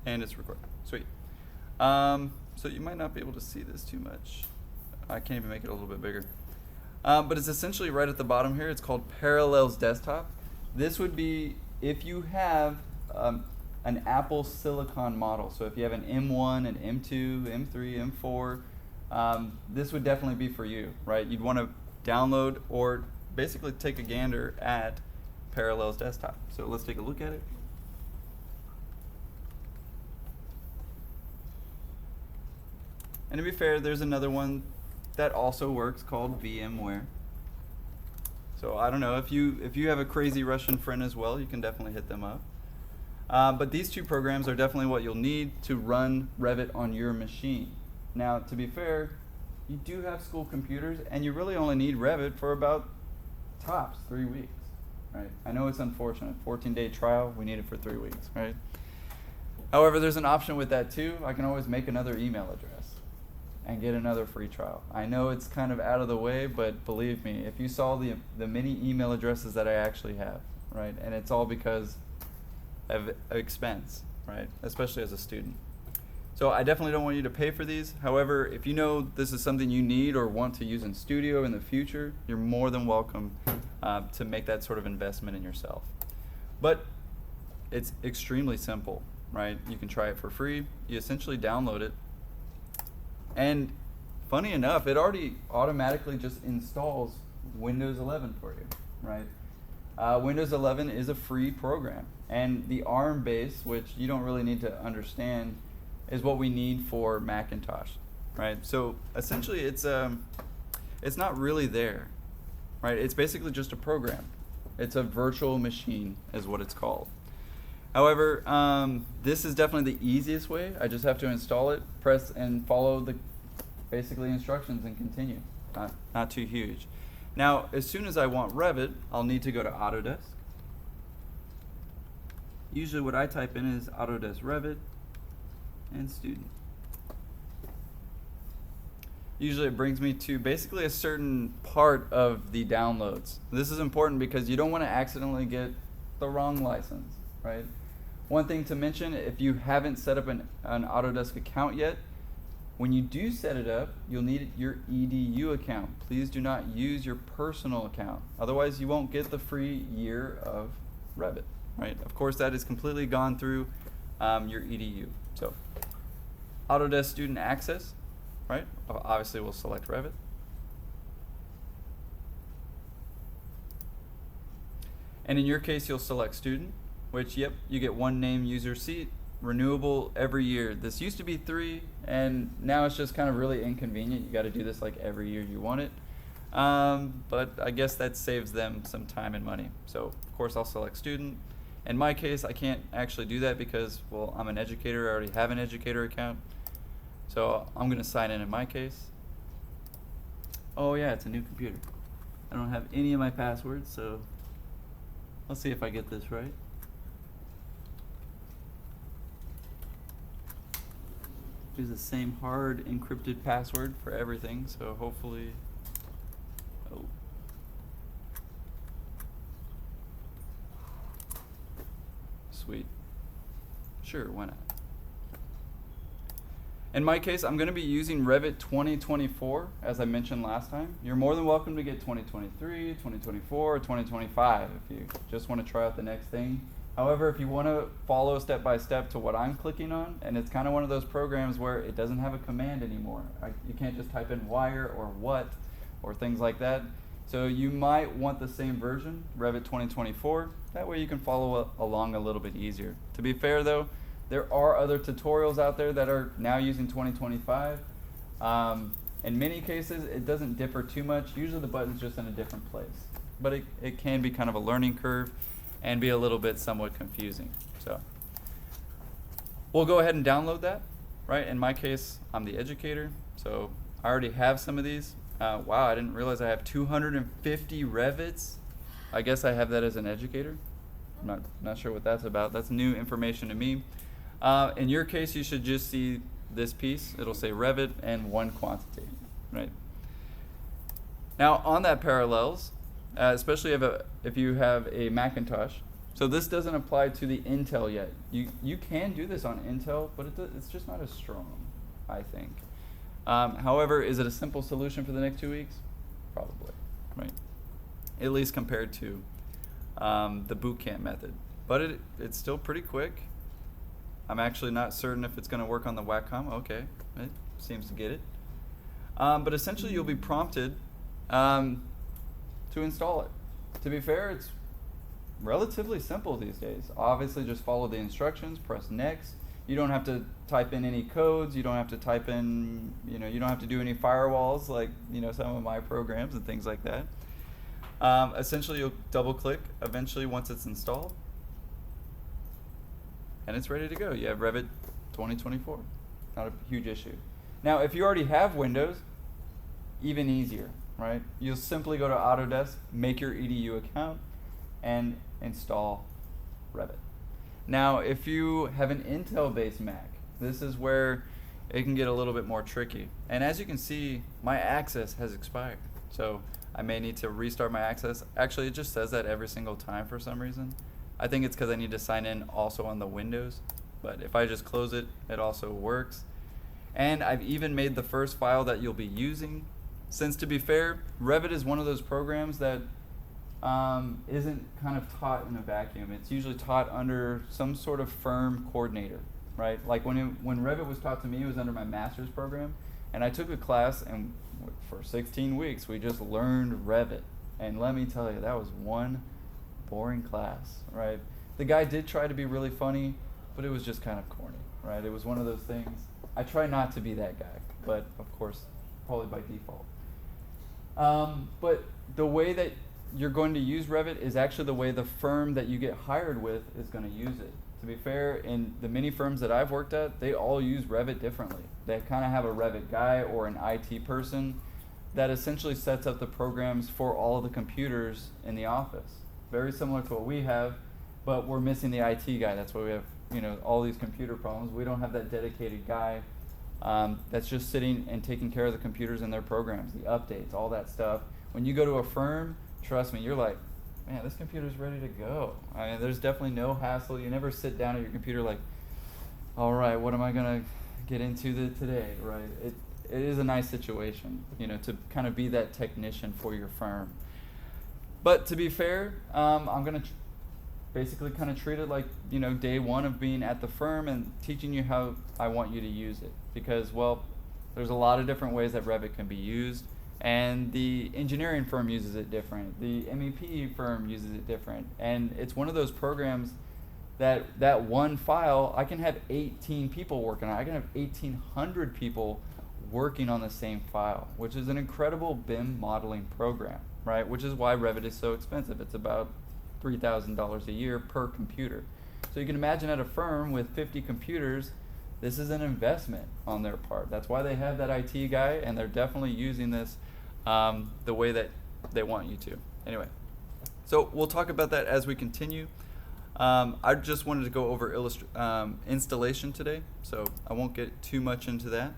And it's recording. Sweet. So you might not be able to see this too much. I can't even make it a little bit bigger. But it's essentially right at the bottom here. It's called Parallels Desktop. This would be if you have an Apple Silicon model. So if you have an M1, an M2, M3, M4, this would definitely be for you, right? You'd want to download or basically take a gander at Parallels Desktop. So let's take a look at it. And to be fair, there's another one that also works called VMware. So I don't know, if you have a crazy Russian friend as well, you can definitely hit them up. But these two programs are definitely what you'll need to run Revit on your machine. Now, to be fair, you do have school computers, and you really only need Revit for about tops 3 weeks, right? I know it's unfortunate, 14-day trial, we need it for 3 weeks, right? However, there's an option with that too. I can always make another email address and get another free trial. I know it's kind of out of the way, but believe me, if you saw the many email addresses that I actually have, right? And it's all because of expense, right? Especially as a student. So I definitely don't want you to pay for these. However, if you know this is something you need or want to use in studio in the future, you're more than welcome to make that sort of investment in yourself. But it's extremely simple, right? You can try it for free. You essentially download it. And funny enough, it already automatically just installs Windows 11 for you, right? Windows 11 is a free program. And the ARM base, which you don't really need to understand, is what we need for Macintosh, right? So essentially it's not really there, right? It's basically just a program. It's a virtual machine is what it's called. However, this is definitely the easiest way. I just have to install it, press and follow the basically instructions and continue. Not too huge. Now, as soon as I want Revit, I'll need to go to Autodesk. Usually what I type in is Autodesk Revit and student. Usually it brings me to basically a certain part of the downloads. This is important because you don't want to accidentally get the wrong license, right? One thing to mention, if you haven't set up an Autodesk account yet, when you do set it up, you'll need your EDU account. Please do not use your personal account. Otherwise, you won't get the free year of Revit, right? Of course, that is completely gone through your EDU. So, Autodesk Student Access, right? Obviously, we'll select Revit. And in your case, you'll select Student, which, yep, you get one name, user, seat, renewable every year. This used to be 3, and now it's just kind of really inconvenient. You got to do this like every year you want it. But I guess that saves them some time and money. So, of course, I'll select Student. In my case, I can't actually do that because, well, I'm an educator. I already have an educator account. So I'm going to sign in my case. Oh, yeah, it's a new computer. I don't have any of my passwords, so let's see if I get this right. Use the same hard encrypted password for everything, so hopefully, oh. Sweet. Sure, why not? In my case, I'm going to be using Revit 2024, as I mentioned last time. You're more than welcome to get 2023, 2024, or 2025 if you just want to try out the next thing. However, if you want to follow step by step to what I'm clicking on, and it's kind of one of those programs where it doesn't have a command anymore. You can't just type in wire or what or things like that. So you might want the same version, Revit 2024. That way you can follow along a little bit easier. To be fair though, there are other tutorials out there that are now using 2025. In many cases, it doesn't differ too much. Usually the button's just in a different place. But it can be kind of a learning curve and be a little bit somewhat confusing. So we'll go ahead and download that, right? In my case, I'm the educator, so I already have some of these. Wow, I didn't realize I have 250 Revits. I guess I have that as an educator. I'm not sure what that's about. That's new information to me. In your case, you should just see this piece. It'll say Revit and one quantity, right? Now on that Parallels, especially if you have a Macintosh, So this doesn't apply to the Intel yet. You can do this on Intel, but it's just not as strong, I think. However, is it a simple solution for the next 2 weeks? Probably, right? At least compared to the bootcamp method. But it's still pretty quick. I'm actually not certain if it's going to work on the Wacom. Okay, it seems to get it. But essentially, you'll be prompted to install it. To be fair, it's relatively simple these days. Obviously, just follow the instructions, press next. You don't have to type in any codes. You don't have to type in, you don't have to do any firewalls like, some of my programs and things like that. Essentially, you'll double click eventually once it's installed. And it's ready to go. You have Revit 2024. Not a huge issue. Now, if you already have Windows, even easier, right? You'll simply go to Autodesk, make your EDU account, and install Revit. Now, if you have an Intel-based Mac, this is where it can get a little bit more tricky. And as you can see, my access has expired. So I may need to restart my access. Actually, it just says that every single time for some reason. I think it's because I need to sign in also on the Windows. But if I just close it, it also works. And I've even made the first file that you'll be using. Since, to be fair, Revit is one of those programs that isn't kind of taught in a vacuum. It's usually taught under some sort of firm coordinator, right? Like when Revit was taught to me, it was under my master's program. And I took a class, and for 16 weeks, we just learned Revit. And let me tell you, that was one boring class, right? The guy did try to be really funny, but it was just kind of corny, right? It was one of those things. I try not to be that guy, but of course, probably by default. But the way that you're going to use Revit is actually the way the firm that you get hired with is going to use it. To be fair, in the many firms that I've worked at, they all use Revit differently. They kind of have a Revit guy or an IT person that essentially sets up the programs for all of the computers in the office. Very similar to what we have, but we're missing the IT guy. That's why we have all these computer problems. We don't have that dedicated guy that's just sitting and taking care of the computers and their programs, the updates, all that stuff. When you go to a firm, trust me, you're like, man, this computer's ready to go. I mean, there's definitely no hassle. You never sit down at your computer like, all right, what am I going to get into today, right? It is a nice situation, to kind of be that technician for your firm. But to be fair, I'm going to basically kind of treat it like, day one of being at the firm and teaching you how I want you to use it. Because, well, there's a lot of different ways that Revit can be used. And the engineering firm uses it different. The MEP firm uses it different. And it's one of those programs that one file, I can have 18 people working on it. I can have 1,800 people working on the same file, which is an incredible BIM modeling program, right? Which is why Revit is so expensive. It's about $3,000 a year per computer. So you can imagine at a firm with 50 computers, this is an investment on their part. That's why they have that IT guy, and they're definitely using this the way that they want you to. Anyway, so we'll talk about that as we continue. I just wanted to go over installation today, so I won't get too much into that.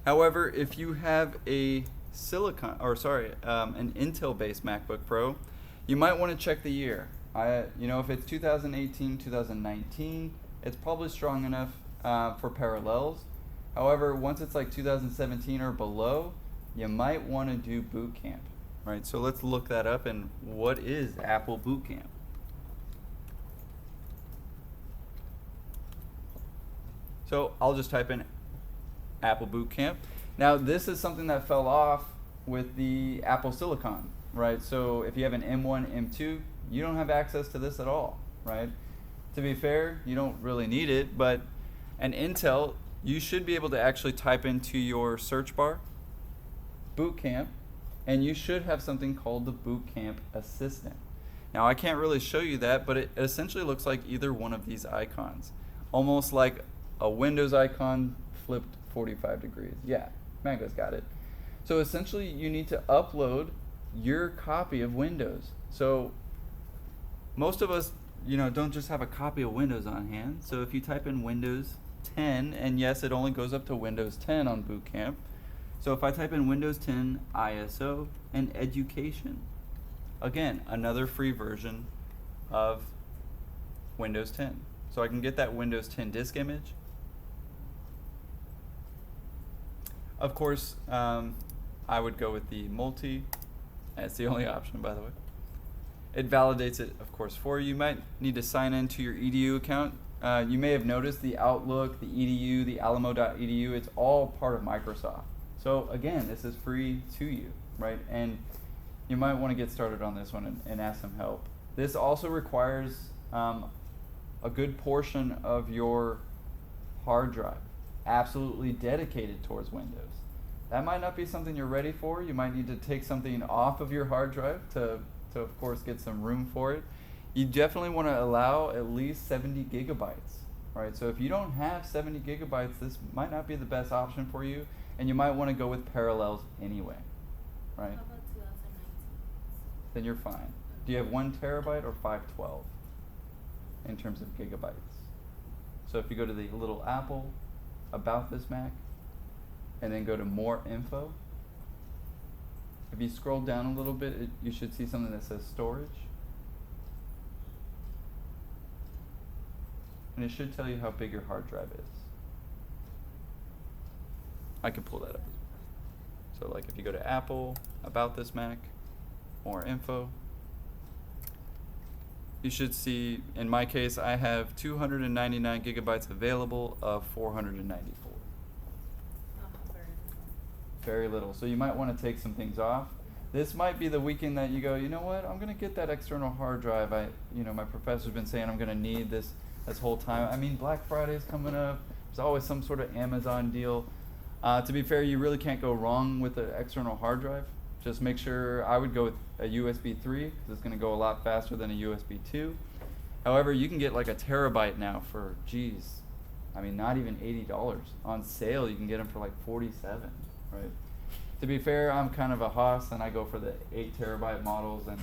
However, if you have an Intel-based MacBook Pro, you might want to check the year. If it's 2018, 2019, it's probably strong enough for parallels. However, once it's like 2017 or below, you might want to do Boot Camp, right? So let's look that up. And what is Apple Boot Camp? So I'll just type in Apple Boot Camp. Now, this is something that fell off with the Apple Silicon, right? So if you have an M1, M2, you don't have access to this at all, right? To be fair, you don't really need it, but an Intel, you should be able to actually type into your search bar Boot Camp, and you should have something called the Boot Camp Assistant. Now, I can't really show you that, but it essentially looks like either one of these icons, almost like a Windows icon flipped 45 degrees. Yeah, Mango's got it. So essentially, you need to upload your copy of Windows. So most of us, don't just have a copy of Windows on hand. So if you type in Windows 10, and yes, it only goes up to Windows 10 on Boot Camp. So if I type in Windows 10 ISO and education, again, another free version of Windows 10. So I can get that Windows 10 disk image. Of course, I would go with the multi. That's the only option, by the way. It validates it, of course, for you. You might need to sign into your EDU account. You may have noticed the Outlook, the EDU, the Alamo.edu, it's all part of Microsoft. So again, this is free to you, right? And you might want to get started on this one and ask some help. This also requires a good portion of your hard drive absolutely dedicated towards Windows. That might not be something you're ready for. You might need to take something off of your hard drive to of course get some room for it. You definitely want to allow at least 70 gigabytes, right? So if you don't have 70 gigabytes, this might not be the best option for you, and you might want to go with Parallels anyway, right? How about 2019? Then you're fine. Do you have 1 terabyte or 512 in terms of gigabytes? So if you go to the little Apple, About This Mac, and then go to More Info, if you scroll down a little bit, you should see something that says Storage. And it should tell you how big your hard drive is. I can pull that up. So like if you go to Apple, About This Mac, More Info, you should see, in my case, I have 299 gigabytes available of 494. Very little. So you might want to take some things off. This might be the weekend that you go, you know what, I'm going to get that external hard drive. My professor's been saying I'm going to need this whole time. I mean, Black Friday's coming up. There's always some sort of Amazon deal. To be fair, you really can't go wrong with an external hard drive. Just make sure, I would go with a USB 3 because it's going to go a lot faster than a USB 2. However, you can get like a terabyte now for, not even $80. On sale, you can get them for like $47, right? To be fair, I'm kind of a hoss and I go for the 8 terabyte models, and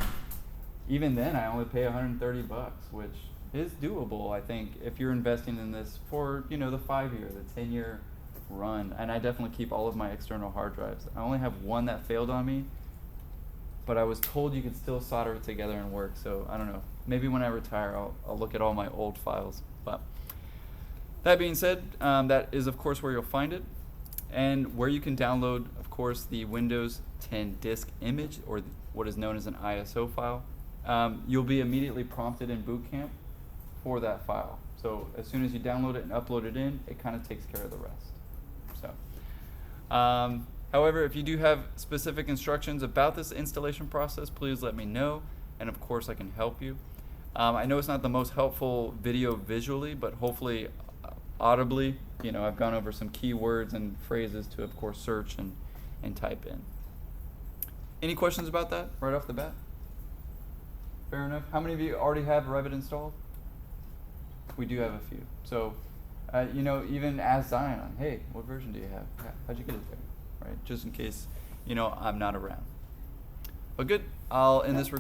even then I only pay $130, which is doable, I think, if you're investing in this for, the 5-year, the 10-year run. And I definitely keep all of my external hard drives. I only have one that failed on me, but I was told you could still solder it together and work. So I don't know. Maybe when I retire, I'll look at all my old files. But that being said, that is of course where you'll find it, and where you can download, of course, the Windows 10 disk image, or what is known as an ISO file. You'll be immediately prompted in boot camp for that file. So as soon as you download it and upload it in, it kind of takes care of the rest. So, however, if you do have specific instructions about this installation process, please let me know, and of course I can help you. I know it's not the most helpful video visually, but hopefully audibly, I've gone over some keywords and phrases to, of course, search and type in. Any questions about that right off the bat? Fair enough. How many of you already have Revit installed? We do have a few. So, even ask Zion, hey, what version do you have? How'd you get it there? Right? Just in case, I'm not around. But good. I'll end this recording.